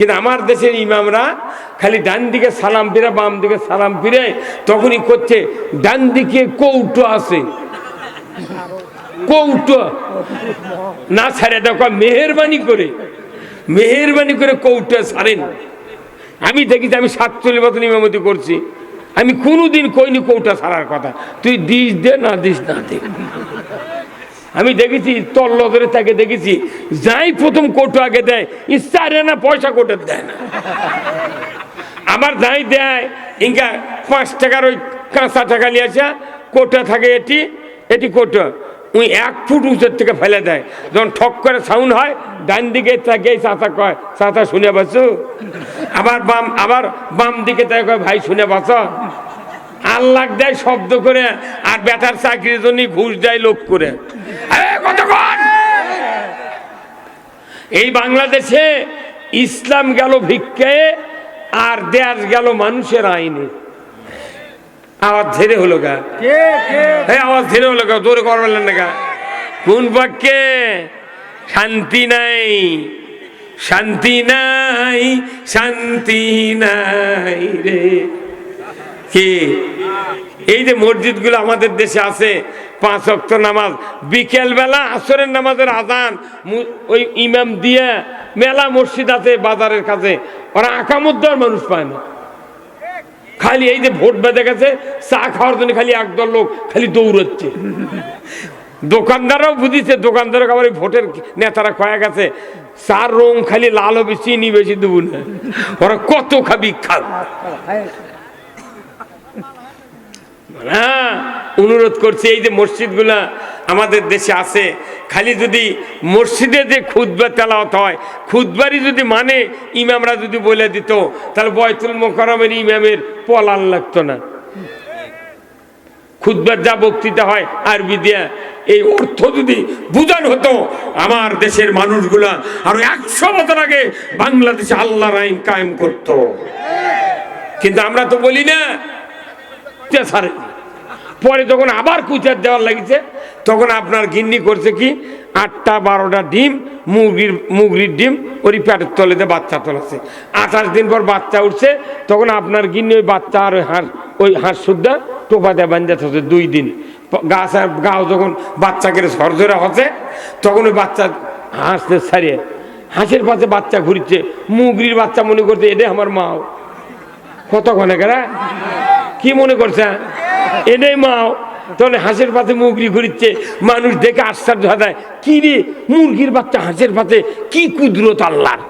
কিন্তু আমার দেশের ইমামরা খালি ডান দিকে সালাম ফিরে বাম দিকে সালাম ফিরে তখনই করছে ডান দিকে কৌটো আছে, কৌটো না ছাড়ে দেখো মেহেরবানি করে কৌটো ছাড়েন। আমি দেখি আমি 47 বছর ইমামতি করছি, আমি কোনোদিন কইনি কৌটা ছাড়ার কথা, তুই দিস দে না দিস না দে। আমি দেখেছি তল্ল ধরে তাকে দেখেছি যাই প্রথম কোটো আগে দেয়, ইচ্ছা না পয়সা কোটো দেয় না। আমার যাই দেয় ইনকা 5 টাকার ওই কাঁচা টাকা নিয়ে আসা কোটা থাকে, এটি কোটো ওই 1 ফুট উঁচের থেকে ফেলে দেয়। যখন ঠক করে সাউন্ড হয় ডান দিকে তাকে চাচা কয় চাচা শুনে বাঁচো, আবার বাম দিকে তাকে কয় ভাই শুনে বাঁচো। আল্লাহ দেয় শব্দ করে আর বেটার চাকরির জন্য ঘুষ দেয় লোক করে। এই বাংলাদেশে ইসলাম গেল ভিক্ষে আর দেশ গেল মানুষের আইনে। আওয়াজ ধীরে হলো গা, আওয়াজ ধীরে হলো গা, জোরে করবেন না গা। কোন পক্ষে? শান্তি নাই, শান্তি নাই, শান্তি নাই রে। কি এই যে মসজিদগুলো আমাদের দেশে আছে 5 ওয়াক্ত নামাজ, বিকেল বেলা আসরের নামাজের আজান ওই ইমাম দিয়ে মেলা মসজিদ আছে বাজারের কাছে, ওরা আকামুদ্দার মানুষ পায় না। খালি এই যে ভোট বেঁধে গেছে চা খাওয়ার জন্য খালি একদল লোক খালি দৌড়চ্ছে। দোকানদাররাও বুঝিছে, দোকানদার আবার ভোটের নেতারা কয়ে গেছে চার রং খালি লাল হবে, চিনি বেশি দেবো না, ওরা কত খাবি খাব। হ্যাঁ, অনুরোধ করছি এই যে মসজিদগুলা আমাদের দেশে আছে, খালি যদি মসজিদে যে খুতবা তেলাওয়াত হয়, খুতবারই যদি মানে ইমামরা যদি বলে দিত তাহলে বয়তুল মোকাররমের ইমামের পলান লাগতো না। খুতবার যা বক্তৃতা হয় আরবি দিয়া, এই অর্থ যদি বুঝানো হতো আমার দেশের মানুষগুলা আরো 100 বছর আগে বাংলাদেশে আল্লাহর আইন কায়েম করত। কিন্তু আমরা তো বলি না। পরে যখন আবার কুচার দেওয়ার লাগিছে তখন আপনার গিন্নি করছে কি 8টা 12টা ডিম, মুগরির ডিম ওই পেটের তলেতে বাচ্চা তোলাছে। 28 দিন পর বাচ্চা উঠছে, তখন আপনার গিন্নি ওই বাচ্চা আর ওই হাঁস সুদ্ধা টোপাতে বান্ধা থাকে 2 দিন। গাও যখন বাচ্চাকে সরজরা হচ্ছে তখন ওই বাচ্চা হাঁসতে ছাড়িয়ে হাঁসের পাশে বাচ্চা ঘুরছে, মুগরির বাচ্চা মনে করছে এটা আমার মাও। কতক্ষণে কেরা কি মনে করছে এটাই মাও, তাহলে হাঁসের পাতে মুগরি ঘুরিচ্ছে। মানুষ দেখে আশ্চর্য হয়, কি রে মুরগির বাচ্চা হাঁসের পাতে, কি কুদরত আল্লাহর।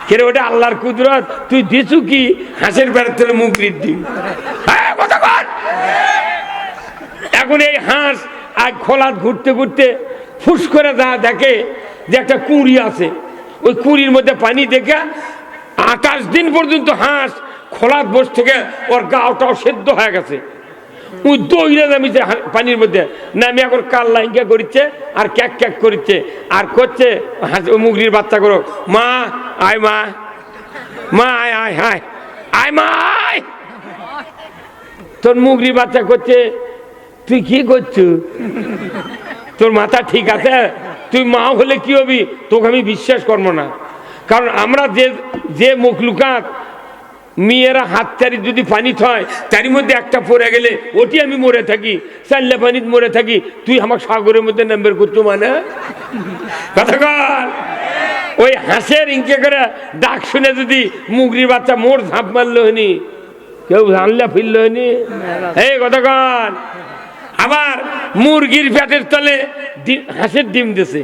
কেরে ওটা আল্লাহর কুদরত, তুই দিছু কি হাঁসের পেটের তলে মুগরির ডিম। এখন এই হাঁস আর খোলাত ঘুরতে ঘুরতে ফুস করে যা দেখে যে একটা কুঁড়ি আছে, ওই কুঁড়ির মধ্যে পানি দেখে 28 দিন পর্যন্ত হাঁস খোলাত বস থেকে ওর গাওটাও সেদ্ধ হয়ে গেছে। ওই দইরে নামিছে পানির মধ্যে, নামি এখন কাল্লা ইঙ্কা করিচ্ছে আর ক্যাক ক্যাক করিচ্ছে আর করছে মুগরির বাচ্চা করো, মা আয়, মা মা আয় আয় আয় আয় মা আয়। তোর মুগরির বাচ্চা করছে তুই কি করছু, তোর মাথা ঠিক আছে, তুই মা হলে কি হবি, তোকে আমি বিশ্বাস করবো না। কারণ আমরা যে মুখলুকাত মেয়েরা হাত চারি যদি পানি থয় তারই মধ্যে একটা পড়ে গেলে ওটি আমি মরে থাকি, চাল্লা পানিতে মরে থাকি, তুই আমার সাগরের মধ্যে নাম্বার করছো মানে কথা কর। ওই হাঁসের ইনকে করে ডাক শুনে যদি মুগরির বাচ্চা মোর ঝাঁপ মারলো হয়নি, কেউ জানলে ফিরল হয়নি, এই কথা কর। আবার মুরগির পেটের তলে হাঁসের ডিম দিছে,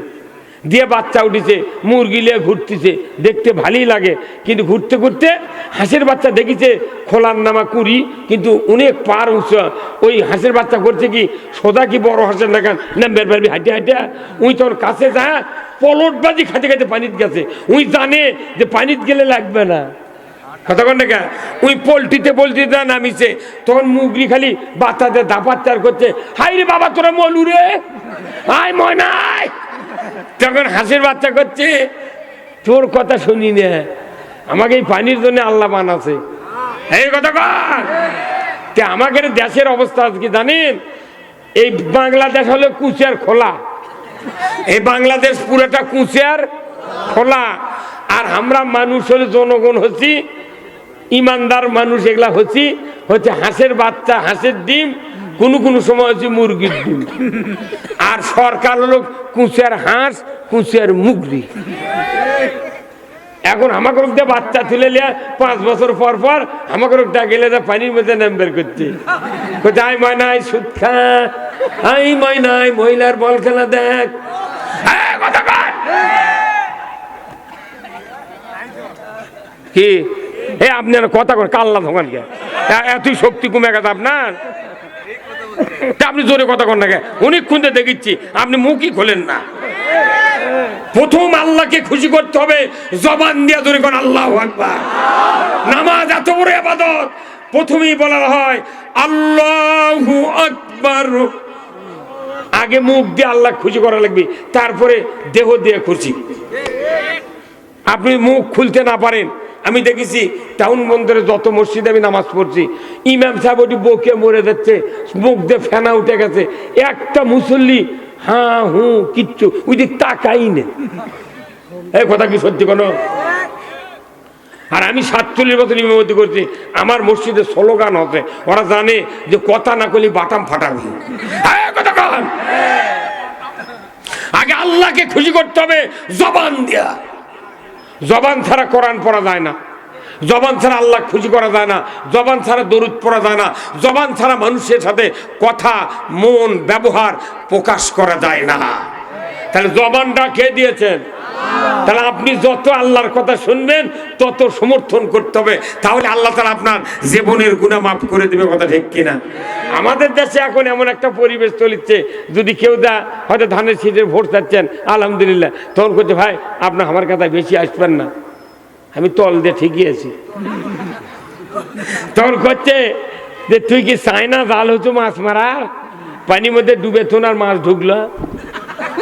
দিয়ে বাচ্চা উঠেছে, মুরগি লিয়ে ঘুরতেছে, দেখতে ভালোই লাগে। কিন্তু ঘুরতে ঘুরতে হাঁসের বাচ্চা দেখিছে খোলার নামা কুড়ি, কিন্তু অনেক পার উঁচু। ওই হাঁসের বাচ্চা করছে কি সোজা কি বড় হাঁসের নাগান নাম্বার পারবি হাঁটে হাঁটে, উই তোর কাছে যা পলটবাজি খাতে খাতে পানিত গেছে, উই জানে যে পানিত গেলে লাগবে না। কতক্ষণ দেখা ওই পোলট্রিতে নামিছে, তখন মুগরি খালি বাচ্চাদের দাপাচ্চার করছে, হাই রে বাবা তোরা মলু রে, আয় ময়নায়। তখন হাঁসের বাচ্চা করছে তোর কথা শুনি না, আমাকে এই পানির জন্য আল্লাহ বানাছে। এই কথা কর। আমাদের দেশের অবস্থা কি জানেন, এই বাংলাদেশ হলো কুচিয়ার খোলা, এই বাংলাদেশ পুরোটা কুচিয়ার খোলা। আর আমরা মানুষ হলে জনগণ হচ্ছি ইমানদার মানুষ, এগুলা হচ্ছে হাঁসের বাচ্চা, হাঁসের ডিম, কোনো সময় হচ্ছে মুরগির ডিম। আর সরকার হলো কুঁচিয়ার হাঁস, কুঁচিয়ার মুগরি। এখন আমাকে দিয়ে বাচ্চা তুলে লিয়া 5 বছর পর পর আমাকে গেলে পানির মধ্যে নাম বের করছে, কোথায় ময়নাই সুদ খা, আই ময়নাই মহিলার বল খেলা দেখ। কি হে আপনার কথা কর কাল্লা ধোকান কে এতই শক্তি কমে গেছে আপনার? আপনি জোরে কথা কর না কে? অনেকক্ষণ দেখিচ্ছি আপনি মুখই খোলেন না। প্রথম আল্লাহকে খুশি করতে হবে জবান দিয়া, জোরে কোন আল্লাহু আকবার। নামাজ এত বড় ইবাদত, প্রথমেই বলা হয় আল্লাহু আকবার। আগে মুখ দিয়ে আল্লাহ খুশি করা লাগবে, তারপরে দেহ দিয়ে খুশি। আপনি মুখ খুলতে না পারেন, আমি দেখেছি টাউন বন্দরে যত মসজিদে আমি নামাজ পড়ছি, ইমাম সাহেব ওটি বকে মরে যাচ্ছে, মুখ দিয়ে ফেনা উঠে গেছে, একটা মুসল্লি হ্যাঁ হু কিচ্ছু ওই দিক তাকাই নে। এই কথা কি সত্যি কোনো? আর আমি 47 বছর ইমামতি করছি, আমার মসজিদে স্লোগান হচ্ছে, ওরা জানে যে কথা না করলে বাটাম ফাটাবে। আগে আল্লাহকে খুশি করতে হবে জবান দিয়া। জবান ছাড়া কোরআন পড়া যায় না, জবান ছাড়া আল্লাহ খুশি করা যায় না, জবান ছাড়া দরুদ পড়া যায় না, জবান ছাড়া মানুষের সাথে কথা মন ব্যবহার প্রকাশ করা যায় না। তাহলে জবানটা কে দিয়েছেন? তাহলে আপনি যত আল্লাহর কথা শুনবেন তত সমর্থন করতে হবে, তাহলে আল্লাহ তাআলা আপনার জীবনের গুনাহ মাফ করে দেবে। কথা ঠিক কিনা? আমাদের দেশে এখন এমন একটা পরিবেশ চলছে, যদি কেউ হয়তো ধানের শীষের ভোট চাচ্ছেন আলহামদুলিল্লাহ, তখন করছে ভাই আপনার আমার কথা বেশি আসবেন না, আমি তল দিয়ে ঠিকই আছি। তখন করছে যে তুই কি চায়না জাল হতো মাছ মারা, পানির মধ্যে ডুবে তোনার মাছ ঢুকলো।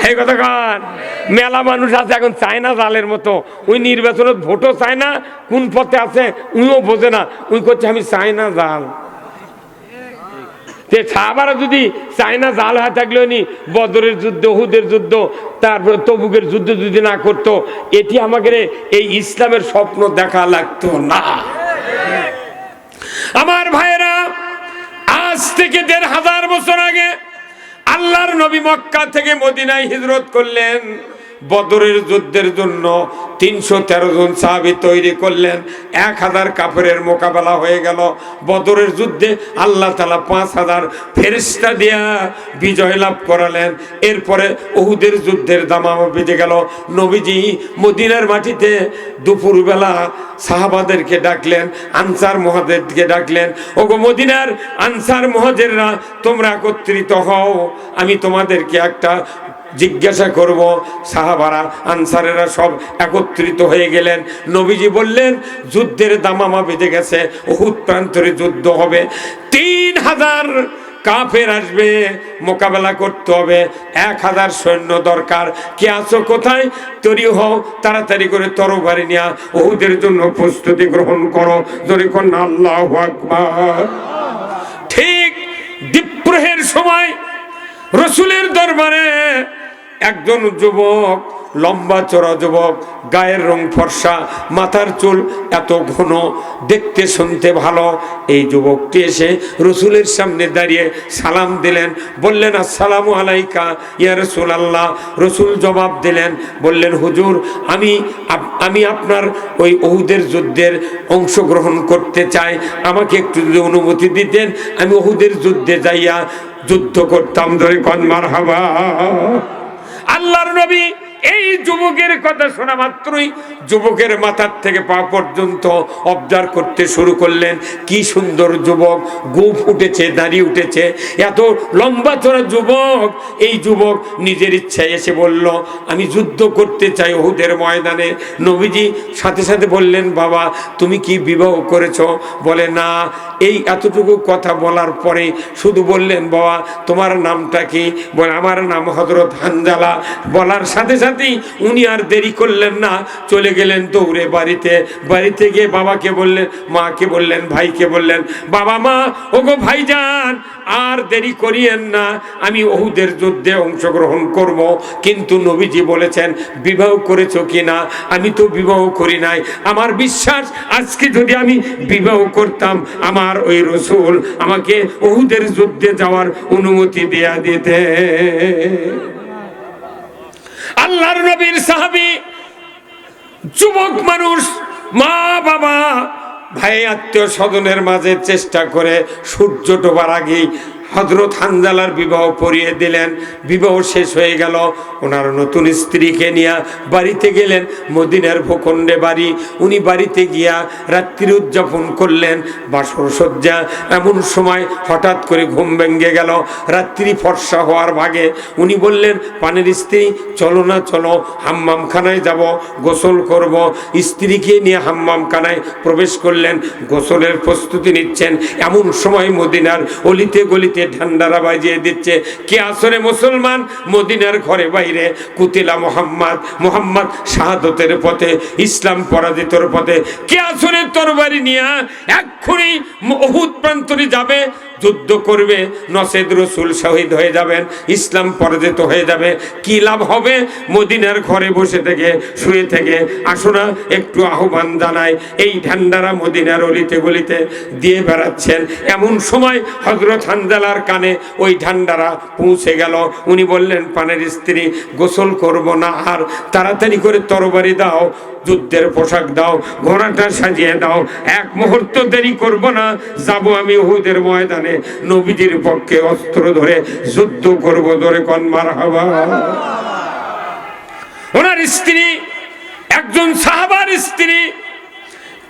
এই কথা কর। মেলা মানুষ আছে এখন চায়না জালের মতো, ওই নির্বাচনত ভোটও চায় না, কোন পথে আছে উইও বোঝে না, উই করছে আমি চায়না জাল। সাহাবারা যদি চায়না জাল হয়ে থাকলে নি বদরের যুদ্ধ, উহুদের যুদ্ধ, তারপর তবুকের যুদ্ধ যদি না করতো, এটি আমাদের এই ইসলামের স্বপ্ন দেখা লাগতো না। আমার ভাইরা, আজ থেকে 1500 বছর আগে আল্লাহর নবী মক্কা থেকে মদিনায় হিজরত করলেন। বদরের যুদ্ধের জন্য 313 জন সাহাবী তৈরি করলেন। 1000 কাফেরের মোকাবেলা হয়ে গেল। বদরের যুদ্ধে আল্লাহ তাআলা 5000 ফেরেশতা দিয়া বিজয় লাভ করালেন। এরপরে উহুদের যুদ্ধের দামামা বেজে গেল। নবীজি মদিনার মাটিতে দুপুরবেলা সাহাবাদেরকে ডাকলেন, আনসার মুহাজিরদেরকে ডাকলেন, ওগো মদিনার আনসার মুহাজিররা তোমরা একত্রিত হও, আমি তোমাদেরকে একটা জিজ্ঞাসা করব। সাহাবারা আনসারেরা সব একত্রিত হয়ে গেলেন। নবীজি বললেন যুদ্ধের দামামা বেজে গেছে, উহুদ প্রান্তরে যুদ্ধ হবে, 3000 কাফের আসবে, মোকাবেলা করতে হবে, 1000 সৈন্য দরকার। কে আছো কোথায়? তৈরি হও, তাড়াতাড়ি করে তরবারি নিয়ে উহুদের জন্য প্রস্তুতি গ্রহণ করো। জোরে কোন আল্লাহু আকবার। ঠিক দ্বীপ্রহের সময় রসুলের দরবারে একজন যুবক, লম্বা চড়া যুবক, গায়ের রং ফর্সা, মাথার চুল এত ঘন, দেখতে শুনতে ভালো। এই যুবকটি এসে রসুলের সামনে দাঁড়িয়ে সালাম দিলেন, বললেন আসসালামু আলাইকা ইয়া রাসূলুল্লাহ। রসুল জবাব দিলেন, বললেন হুজুর আমি আপনার ওই উহুদের যুদ্ধের অংশগ্রহণ করতে চাই, আমাকে একটু যদি অনুমতি দিতেন আমি উহুদের যুদ্ধে যাইয়া যুদ্ধ করতাম। ধরে কোন মারহাবা। আল্লাহর নবী এই যুবকের কথা শোনা মাত্রই যুবকের মাথার থেকে পা পর্যন্ত অবজার্ভ করতে শুরু করলেন। কি সুন্দর যুবক, গোঁফ উঠেছে, দাড়ি উঠেছে, এত লম্বা চড়া যুবক। এই যুবক নিজের ইচ্ছায় এসে বলল আমি যুদ্ধ করতে চাই উহুদের ময়দানে। নবীজি সাথে সাথে বললেন বাবা তুমি কি বিবাহ করেছো? বলে না। এই এতটুকু কথা বলার পরে শুধু বললেন বাবা তোমার নামটা কি? বলে আমার নাম হযরত হানজালা। বলার সাথে সাথে সাথেই উনি আর দেরি করলেন না, চলে গেলেন দৌড়ে বাড়িতে। বাড়িতে গিয়ে বাবাকে বললেন, মাকে বললেন, ভাইকে বললেন, বাবা মা ওগো ভাইজান আর দেরি করিয়েন না, আমি উহুদের যুদ্ধে অংশগ্রহণ করব। কিন্তু নবীজি বলেছেন বিবাহ করেছো কিনা? আমি তো বিবাহ করি নাই। আমার বিশ্বাস আজকে যদি আমি বিবাহ করতাম আমার ওই রাসূল আমাকে উহুদের যুদ্ধে যাওয়ার অনুমতি দেয়া দিতে। আল্লাহর নবীর সাহাবী যুবক মানুষ, মা বাবা ভাই আত্মীয় স্বজনের মাঝে চেষ্টা করে সূর্য ডোবার আগেই হযরত হানজালার বিবাহ পড়িয়ে দিলেন। বিবাহ শেষ হয়ে গেল। ওনার নতুন স্ত্রীকে নিয়ে বাড়িতে গেলেন। মদিনার ভূখণ্ডে বাড়ি। উনি বাড়িতে গিয়া রাত্রি উদযাপন করলেন, বাসর সজ্জা। এমন সময় হঠাৎ করে ঘুম ভেঙে গেল, রাত্রি ফর্সা হওয়ার ভাগে। উনি বললেন, পানের স্ত্রী চলো না, চলো হাম্মামখানায় যাব, গোসল করব। স্ত্রীকে নিয়ে হাম্মামখানায় প্রবেশ করলেন, গোসলের প্রস্তুতি নিচ্ছেন। এমন সময় মদিনার অলিতে গলিতে ঠান্ডারা বাজিয়ে দিচ্ছে, কে আসরে মুসলমান মদিনার ঘরে বাইরে কুতিলা মোহাম্মদ, মোহাম্মদ শাহাদতের পথে, ইসলাম পরাজিতর পথে। কে আসরে তরবারি নিয়ে এক্ষুনি উহুদ প্রান্তরে যাবে, যুদ্ধ করবে, নসেদ রসুল শহীদ হয়ে যাবেন, ইসলাম পরাজিত হয়ে যাবে। কি লাভ হবে মদিনার ঘরে বসে থেকে, শুয়ে থেকে? আসো না একটু আহ্বান জানাই। এই ঠান্ডারা মদিনার অলিতে গলিতে দিয়ে বেড়াচ্ছেন। এমন সময় হযরত হানজালার কানে ওই ঠান্ডারা পৌঁছে গেল। উনি বললেন, পানের স্ত্রী গোসল করব না, আর তাড়াতাড়ি করে তরবারি দাও, যুদ্ধের পোশাক দাও, ঘোড়াটা সাজিয়ে দাও, এক মুহূর্ত দেরি করব না, যাব আমি উহুদের ময়দানে নবীজির পক্ষে অস্ত্র ধরে যুদ্ধ করব। ধরে কোন মারহাবা। ওনার স্ত্রী একজন সাহাবার স্ত্রী,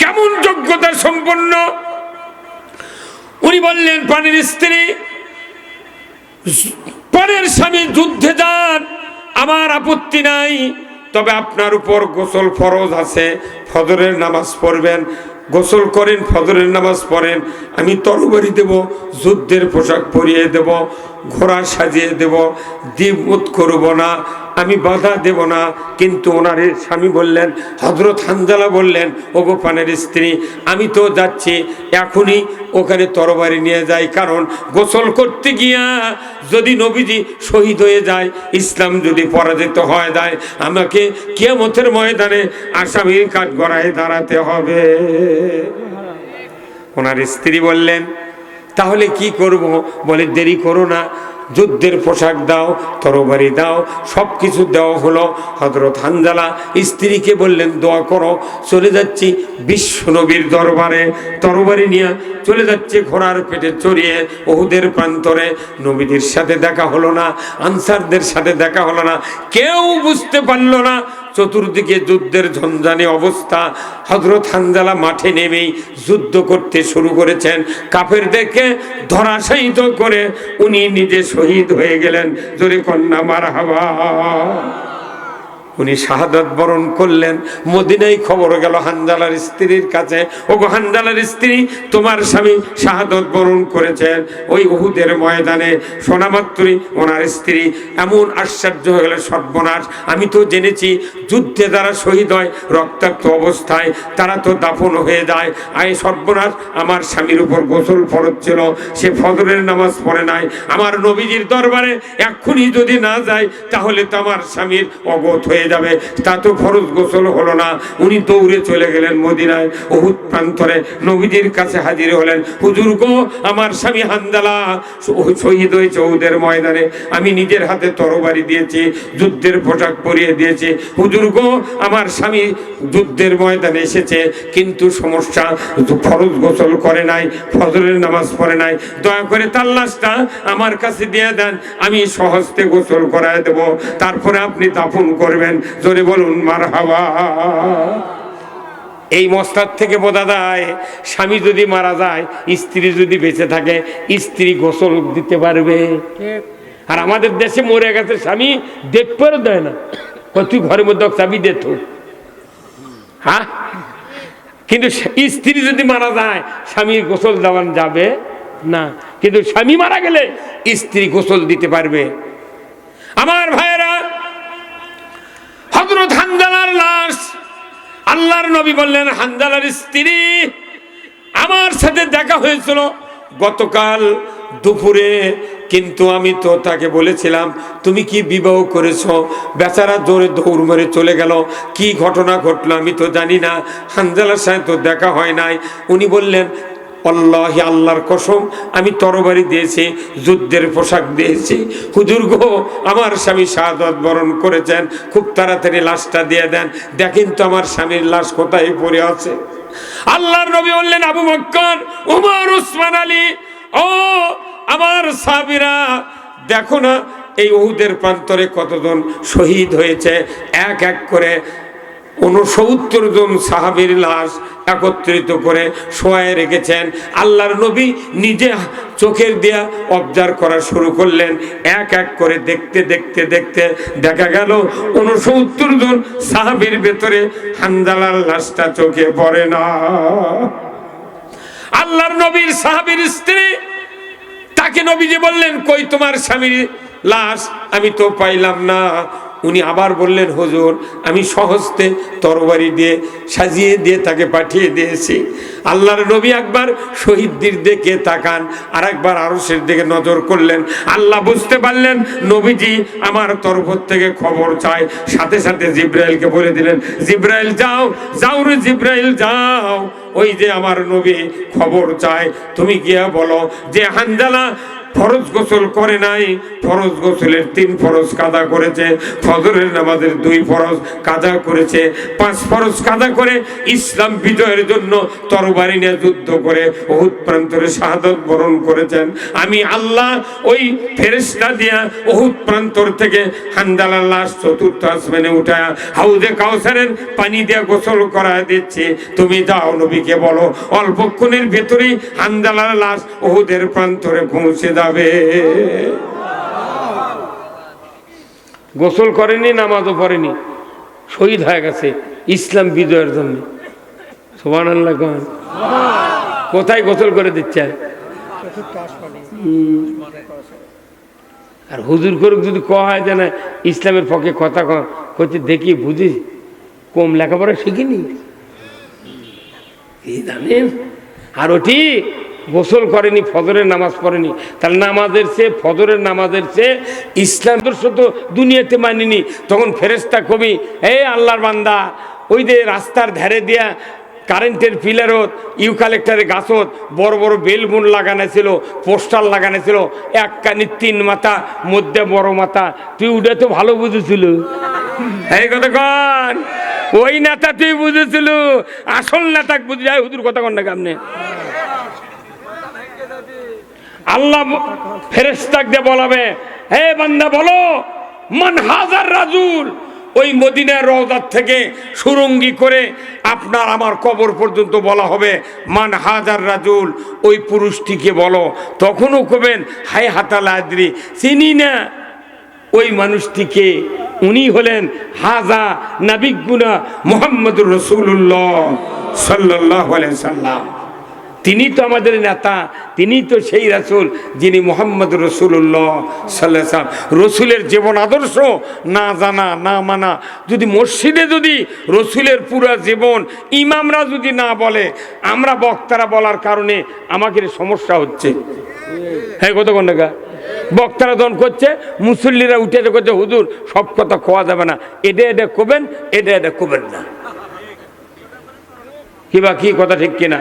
কেমন যোগ্যতা সম্পন্ন। উনি বললেন, পানের স্ত্রী, পানের স্বামী যুদ্ধে যান, আমার আপত্তি নাই, তবে আপনার উপর গোসল ফরজ আছে, ফজরের নামাজ পড়বেন, গোসল করেন, ফজরের নামাজ পড়েন, আমি তরবারি দেব, যুদ্ধের পোশাক পরিয়ে দেব, ঘোড়া সাজিয়ে দেব, দ্বিমত করব না, আমি বাধা দেব না। কিন্তু ওনার স্বামী বললেন, হযরত হানজালা বললেন, ওগো পানের স্ত্রী, আমি তো যাচ্ছি, এখনই ওখানে তরবারি নিয়ে যাই, কারণ গোসল করতে গিয়া যদি নবীজি শহীদ হয়ে যায়, ইসলাম যদি পরাজিত হয়ে যায়, আমাকে কিয়ামতের ময়দানে আসামির কাঠগড়ায় দাঁড়াতে হবে। ওনার স্ত্রী বললেন, তাহলে কি করব? বলে, দেরি করো না, যুদ্ধের পোশাক দাও, তরবারি দাও, সব কিছু দেওয়া হলো। হযরত হানজালা স্ত্রীকে বললেন, দোয়া করো, চলে যাচ্ছি বিশ্ব নবীর দরবারে। তরবারি নিয়ে চলে যাচ্ছে ঘোড়ার পেটে চড়িয়ে উহুদের প্রান্তরে। নবীদের সাথে দেখা হলো না, আনসারদের সাথে দেখা হলো না, কেউ বুঝতে পারলো না। চতুর্দিকে যুদ্ধের ঝঞ্ঝানি অবস্থা। হযরত হানজালা মাঠে নেমেই যুদ্ধ করতে শুরু করেছেন। কাফেরদেরকে ধরাশায়িত করে উনি নিজে শহীদ হয়ে গেলেন। জোরে কন্যা মারহাবা। উনি শাহাদাত বরণ করলেন। মদিনায় খবর গেল হানজালার স্ত্রীর কাছে, ওগো হানজালার স্ত্রী, তোমার স্বামী শাহাদাত বরণ করেছেন ওই উহুদের ময়দানে। শোনা মাত্রই ওনার স্ত্রী এমন আশ্চর্য হয়ে গেল, সর্বনাশ, আমি তো জেনেছি যুদ্ধে যারা শহীদ হয় রক্তাক্ত অবস্থায় তারা তো দাফন হয়ে যায়। আয় সর্বনাশ, আমার স্বামীর উপর গোসল ফরজ ছিল, সে ফজরের নামাজ পড়ে নাই। আমার নবীজির দরবারে এক্ষুনি যদি না যায় তাহলে তো আমার স্বামীর অগত হয়ে যাবে, তা তো ফরজ গোসল হলো না। উনি দৌড়ে চলে গেলেন মদিনায়, উহুদ প্রান্তরে নবীজির কাছে হাজির হলেন। হুজুর গো, আমার স্বামী হানজালা শহীদ হয়েছে উহুদের ময়দানে, আমি নিজের হাতে তরবারি দিয়েছি, যুদ্ধের পোশাক পরিয়ে দিয়েছি। হুজুর গো, আমার স্বামী যুদ্ধের ময়দানে এসেছে, কিন্তু সমস্যা, ফরজ গোসল করে নাই, ফজরের নামাজ পড়ে নাই, দয়া করে তার লাশটা আমার কাছে দিয়ে দেন, আমি সহস্তে গোসল করায় দেব, তারপরে আপনি দাফন করবেন। জোরে বলুন মারহাবা। এই মসলাদ থেকে বোঝা যায়, স্বামী যদি মারা যায়, স্ত্রী যদি বেঁচে থাকে, স্ত্রী গোসল দিতে পারবে। আর আমাদের দেশে মরে গেছে স্বামী, দেখতেও দেয় না, তুই ঘরের মধ্যে চাবি দে তো, হ্যাঁ। কিন্তু স্ত্রী যদি মারা যায়, স্বামীর গোসল দেওয়া যাবে না, কিন্তু স্বামী মারা গেলে স্ত্রী গোসল দিতে পারবে। আমার ভাইয়েরা, হযরত হানজালার লাশ। আল্লাহর নবী বললেন, হানজালার স্ত্রী আমার সাথে দেখা হয়েছিল গতকাল দুপুরে, কিন্তু আমি তো তাকে বলেছিলাম তুমি কি বিবাহ করেছো? বেচারা জোরে দৌড় মেরে চলে গেল। কি ঘটনা ঘটলো আমি তো জানি না, হানজালার সাথে তো দেখা হয় নাই। উনি বললেন, আল্লাহি, আল্লাহর কসম, আমি তরবারি দিয়েছি, যুদ্ধের পোশাক দিয়েছি। হুজুর গো, আমার স্বামী শাহাদাত বরণ করেছেন, খুব তাড়াতাড়ি লাশটা দিয়ে দেন, দেখেন তো আমার স্বামীর লাশ কোথায় পড়ে আছে। আল্লাহর নবী বললেন, আবু বকর, ওমর, উসমান, আলী, ও আমার সাহাবীরা, দেখো না এই উহুদের প্রান্তরে কতজন শহীদ হয়েছে। এক এক করে 69 জন সাহাবীর লাশ একত্রিত করে শোয়ায় রেখেছেন। আল্লাহর নবী নিজে চোখের দিয়া অবজার্ভ করা শুরু করলেন। এক এক করে দেখতে দেখতে দেখতে দেখা গেল 69 জন সাহাবীর ভেতরে হানজালার লাশটা চোখে পড়ে না। আল্লাহর নবীর সাহাবীর স্ত্রী, তাকে নবীজি বললেন, কই তোমার স্বামীর লাশ? আমি তো পাইলাম না। উনি আবার বললেন, হুজুর, আমি সহস্তে তরবারি দিয়ে সাজিয়ে দিয়ে তাকে পাঠিয়ে দিয়েছি। আল্লাহর নবী একবার শহীদদের দিকে তাকান, আর একবার আরশের দিকে নজর করলেন। আল্লাহ বুঝতে পারলেন নবীজি আমার তরফ থেকে খবর চায়। সাথে সাথে জিব্রাইলকে বলে দিলেন, জিব্রাইল যাও, যাও রে জিব্রাইল যাও, ওই যে আমার নবী খবর চায়, তুমি গিয়া বলো যে হানজালা ফরজ গোসল করে নাই, ফরজ গোসলের 3 ফরজ কাজা করেছে, ফজরের নামাজের 2 ফরজ কাজা করেছে, 5 ফরজ কাজা করে ইসলাম বিজয়ের জন্য তরবারি নিয়ে যুদ্ধ করে উহুদ প্রান্তরে শাহাদাত বরণ করেছেন। আমি আল্লাহ ওই ফেরেশতা দিয়া উহুদ প্রান্তর থেকে হানজালার লাশ 4র্থ আসমানে উঠায়া হাউজে কাউসারের পানি দিয়ে গোসল করায় দিচ্ছি। তুমি যাও, নবীকে বলো অল্পক্ষণের ভেতরেই হানজালার লাশ উহুদের প্রান্তরে পৌঁছে যাবে। গোসল করেনি, নামাজও পড়েনি, শহীদ হয়ে গেছে ইসলাম বিজয়ের জন্য। সুবহানাল্লাহ। কোথায় গোসল করে দিচ্ছে? আর হুজুর করুক যদি কয়া হয় যে না ইসলামের পক্ষে কথা করতে, দেখি বুঝি কম লেখাপড়া শিখিনি, জানেন। আর ওটি গোসল করেনি, ফজরের নামাজ পড়েনি, তাহলে নামাজের চেয়ে, ফজরের নামাজের চেয়ে ইসলাম আদর্শ তো দুনিয়াতে মানিনি। তখন ফেরেশতা কবি, এই আল্লাহর বান্দা, ওই যে রাস্তার ধারে দিয়া কারেন্টের পিলারত, ইউকালেক্টারের গাছত বড় বড় বেলবুন লাগানো ছিল, পোস্টার লাগানো ছিল, এক কানি 3 মাথা, মধ্যে বড় মাথা, তুই উঠে তো ভালো বুঝেছিল। এই কথা কন, ওই নেতা তুই বুঝেছিল, আসল নেতা বুঝে যায়। হুজুর কথা কন না কেমনে? আল্লাহ ফেরেশতাকে দিয়ে বলাবে, হে বান্দা বলো, মান হাজার রাজুল, ওই মদিনার রওজার থেকে সুরঙ্গি করে আপনার আমার কবর পর্যন্ত বলা হবে, মান হাজার রাজুল, ওই পুরুষটিকে বলো। তখনও কবেন, হায় হাতাল আদ্রি, চিনি না ওই মানুষটিকে। উনি হলেন হাজা নাবিগুনা মুহাম্মদুর রাসূলুল্লাহ সাল্লাল্লাহু আলাইহি সাল্লাম। তিনি তো আমাদের নেতা, তিনি তো সেই রাসূল যিনি মুহাম্মদুর রাসূলুল্লাহ সাল্লাল্লাহু আলাইহি সাল্লাম। রসুলের জীবন আদর্শ না জানা, না মানা, যদি মসজিদে যদি রসুলের পুরা জীবন ইমামরা যদি না বলে, আমরা বক্তারা বলার কারণে আমাদের সমস্যা হচ্ছে। হ্যাঁ, কতক্ষণ টাকা বক্তারা দন করছে, মুসল্লিরা উঠে করছে, হুজুর সব কথা কোয়া যাবে না, এটা এটা কবেন, এটা এটা কবেন না, কিবা কি কথা ঠিক কিনা?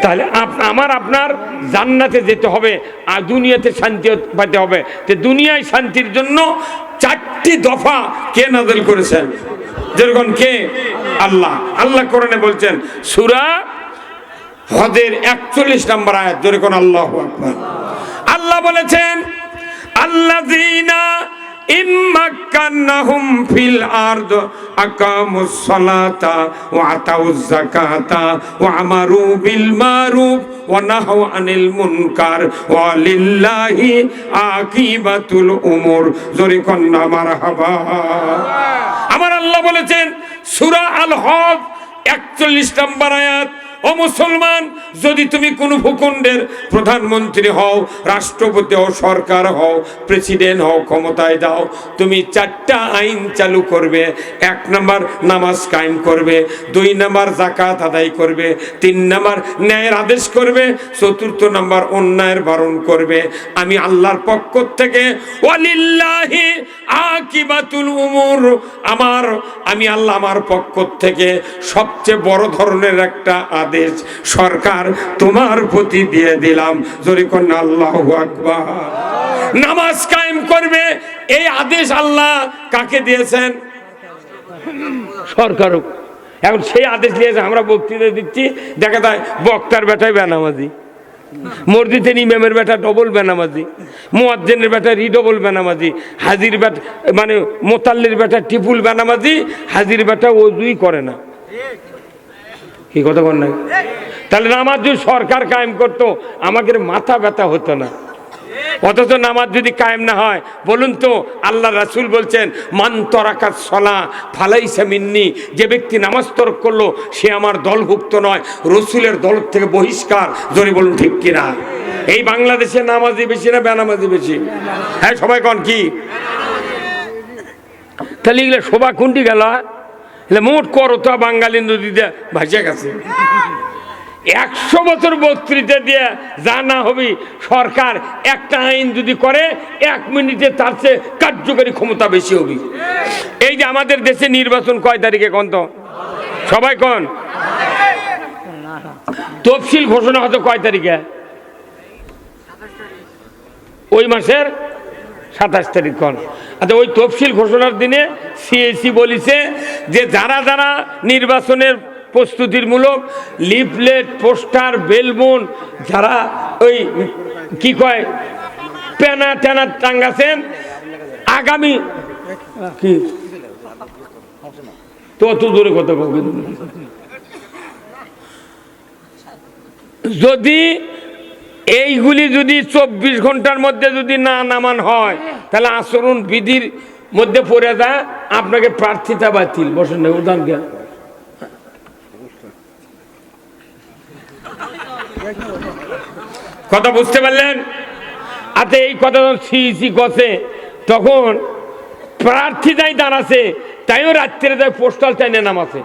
তাহলে আমার আপনার জান্নাতে যেতে হবে, আর দুনিয়াতে শান্তি পাইতে হবে। তো দুনিয়ায় শান্তির জন্য 4টি দফা কে নাযিল করেছেন? যেরকম কে? আল্লাহ। আল্লাহ কোরআনে বলছেন, সূরা হজের 41 নম্বর আয়াত, যেরকম আল্লাহু আকবার। আল্লাহ বলেছেন, আল্লাযীনা ইম্মাক্কান্নাহুম ফিল আরদ আকামুস সালাতা ওয়া আতাউজ যাকাতা ওয়া আমারু বিল মারুফ ওয়া নাহাউ আনিল মুনকার ওয়া লিল্লাহি আকিবাতুল উমুর। জোরে কন্না মারহাবা। আমার আল্লাহ বলেছেন সূরা আল হজ 41 নম্বর আয়াত, ও ও মুসলমান, যদি তুমি কোন ভূখণ্ডের প্রধানমন্ত্রী হও, রাষ্ট্রপতি হও, সরকার হও, প্রেসিডেন্ট হও, ক্ষমতায় দাও, তুমি 4টা আইন চালু করবে। 1 নাম্বার নামাজ কায়েম করবে, 2 নাম্বার যাকাত আদায় করবে, 3 নাম্বার ন্যায়ের আদেশ করবে, 4th নাম্বার অন্যায়ের বারণ করবে। আমি আল্লাহর পক্ষ থেকে ওয়ালিল্লাহি আকিবাতুল উমুর, আমি আল্লাহ আমার পক্ষ থেকে সবচেয়ে বড় ধরনের একটা আদেশ সরকার তোমার প্রতি দিয়ে দিলাম। জোরে কোন আল্লাহু আকবার। নামাজ কায়েম করবে, এই আদেশ আল্লাহ কাকে দিয়েছেন? সরকার। এখন সেই আদেশ দিয়েছে, আমরা বক্তৃতা দিচ্ছি, দেখা যায় বক্তার বেটায় বেনামাজি, মসজিদের ইমামের বেটা ডবল বেনামাজি, মুয়াজ্জিনের বেটা রিডবল বেনামাজি, হাজির বেটা মানে মোতাল্লির বেটা টিপুল বেনামাজি, হাজির বেটা ওযুই করে না। কি কথা বল না? তাহলে নামাজ যদি সরকার কায়েম করতো আমাদের মাথা ব্যথা হতো না। অথচ নামাজ যদি কায়েম না হয়, বলুন তো, আল্লাহ রাসূল বলছেন মান তারাকাস সালাহ ফালাইসা মিন্নি, যে ব্যক্তি নামাজ তরক করলো সে আমার দলভুক্ত নয়, রাসূলের দল থেকে বহিষ্কার। জোরে বলুন ঠিক কিনা? এই বাংলাদেশে নামাজি বেশি না বেনামাজি বেশি? হ্যাঁ সবাই কোন কি? তাহলে এগুলো শোভা কোনটি গেল? মোট করতো বাঙালি নদীতে ভাসিয়ে গেছে। 100 বছর বক্তৃতা দিয়ে যা না হবে, সরকার একটা আইন যদি করে 1 মিনিটে তার চেয়ে কার্যকরী ক্ষমতা বেশি হবে। এই যে আমাদের দেশে নির্বাচন কয় তারিখে কোন তো সবাই কোন? তফসিল ঘোষণা হতো কয় তারিখে? ওই মাসের 27 তারিখ কোন? আচ্ছা, ওই তফসিল ঘোষণার দিনে সিএসি বলেছে যে যারা যারা নির্বাচনের প্রস্তুতিমূলক লিফলেট, পোস্টার, বেলবন, যারা ওই কি কয় পেনা টেনা টাঙ্গাছেন, আগামী কি তো দূরে কথা বলবে, যদি এইগুলি যদি 24 ঘন্টার মধ্যে যদি না নামান হয়, তাহলে আচরণ বিধির মধ্যে পড়ে যায়, আপনাকে প্রার্থিতা বাতিল। বসেন না, উদাহরণ জ্ঞান কথা বুঝতে পারলেন? আচ্ছা, এই কথা যখন সিইসি করছে তখন প্রার্থীতাই দাঁড়াছে, তাইও রাত্রে তাই পোস্টাল টাইনে নামাছে।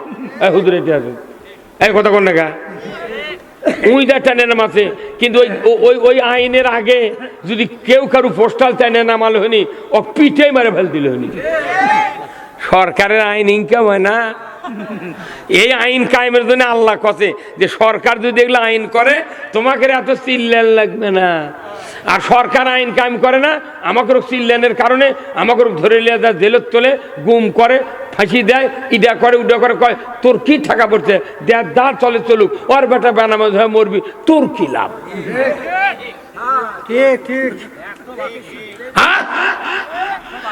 হুজুর এটা আছে, এই কথা কোন না উইটা টাইনে নামাছে। কিন্তু ওই আইনের আগে যদি কেউ কারু পোস্টাল টাইনে নামাল হয়নি, ও পিঠে মারে ফেল দিল হয়নি। সরকারের আইন ইনকাম হয় না। এই আইন কায়েমের জন্য আল্লাহ কছে যে সরকার যদি এগুলো আইন করে তোমাকে এত চিল্লান লাগবে না। আর সরকার আইন কায়েম করে না, আমাকে চিল্লানের কারণে আমাকে ধরে নিয়ে যায়, জেলত তোলে, গুম করে, ফাঁসি দেয়, ইডা করে উডা করে, কয় তোর কি টাকা পড়ছে, দেড় দাঁড় চলে চলুক, ওর বেটা বেনামাজ হয়ে মরবি, তোর কি লাভ?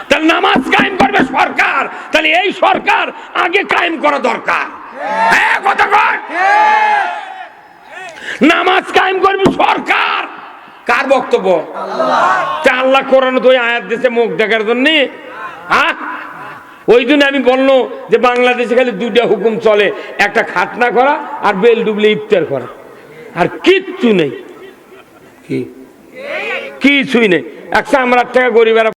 তাহলে নামাজ কায়েম করবে সরকার, তাহলে এই সরকার আগে কায়েম করা দরকার। নামাজ কায়েম করবে সরকার। কার বক্তব্য? আল্লাহ কোরআন তো আয়াত দিয়েছে মুখ দেখার জন্য। ওই জন্য আমি বললো যে বাংলাদেশে খালি 2টা হুকুম চলে, একটা খাতনা করা আর বেল ডুবলে ইফতার করা, আর কিচ্ছু নেই। কিছুই নেই। 100 টাকা গরিবেরা